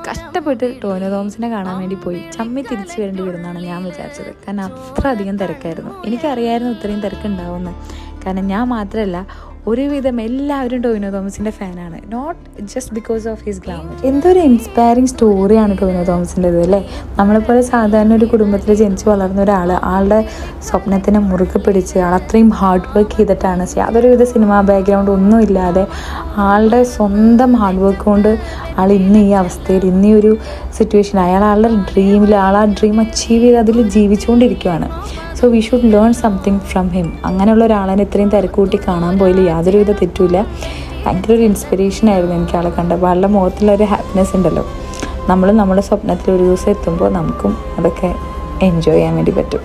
കഷ്ടപ്പെട്ട് ടോവിനോ തോമസിനെ കാണാൻ വേണ്ടി പോയി ചമ്മി തിരിച്ചു വരേണ്ടി വരുമെന്നാണ് ഞാൻ വിചാരിച്ചത്. കാരണം അത്ര അധികം തിരക്കായിരുന്നു. എനിക്കറിയായിരുന്നു ഇത്രയും തിരക്കുണ്ടാവുമെന്ന്. കാരണം ഞാൻ മാത്രമല്ല, ഒരുവിധം എല്ലാവരും ടോവിനോ തോമസിൻ്റെ ഫാനാണ്. Not just because of his glamour. എന്തൊരു ഇൻസ്പയറിങ് സ്റ്റോറിയാണ് ടോവിനോ തോമസിൻ്റെത് അല്ലേ. നമ്മളെപ്പോലെ സാധാരണ ഒരു കുടുംബത്തിൽ ജനിച്ച് വളർന്ന ഒരാൾ ആളുടെ സ്വപ്നത്തിനെ മുറുകെ പിടിച്ച് ആൾ അത്രയും ഹാർഡ് വർക്ക് ചെയ്തിട്ടാണ്, യാതൊരുവിധ സിനിമാ ബാക്ക്ഗ്രൗണ്ട് ഒന്നും ഇല്ലാതെ ആളുടെ സ്വന്തം ഹാർഡ് വർക്ക് കൊണ്ട് ആൾ ഇന്ന് ഈ അവസ്ഥയിൽ, ഇന്നീ ഒരു സിറ്റുവേഷൻ, ആളുടെ ഡ്രീമിൽ ആ ഡ്രീം അച്ചീവ് ചെയ്ത് അതിൽ ജീവിച്ചുകൊണ്ടിരിക്കുകയാണ്. So we should learn something from him. അങ്ങനെയുള്ള ഒരാളെ ഇത്രയും തിരക്കൂട്ടി കാണാൻ പോയില്ല, യാതൊരുവിധ തെറ്റുമില്ല. ഭയങ്കര ഒരു ഇൻസ്പിറേഷൻ ആയിരുന്നു എനിക്ക് ആളെ കണ്ടപ്പോൾ. ആളുടെ മുഖത്തുള്ളൊരു ഹാപ്പിനെസ് ഉണ്ടല്ലോ, നമ്മൾ നമ്മുടെ സ്വപ്നത്തിൽ ഒരു ദിവസം എത്തുമ്പോൾ നമുക്കും അതൊക്കെ എൻജോയ് ചെയ്യാൻ വേണ്ടി പറ്റും.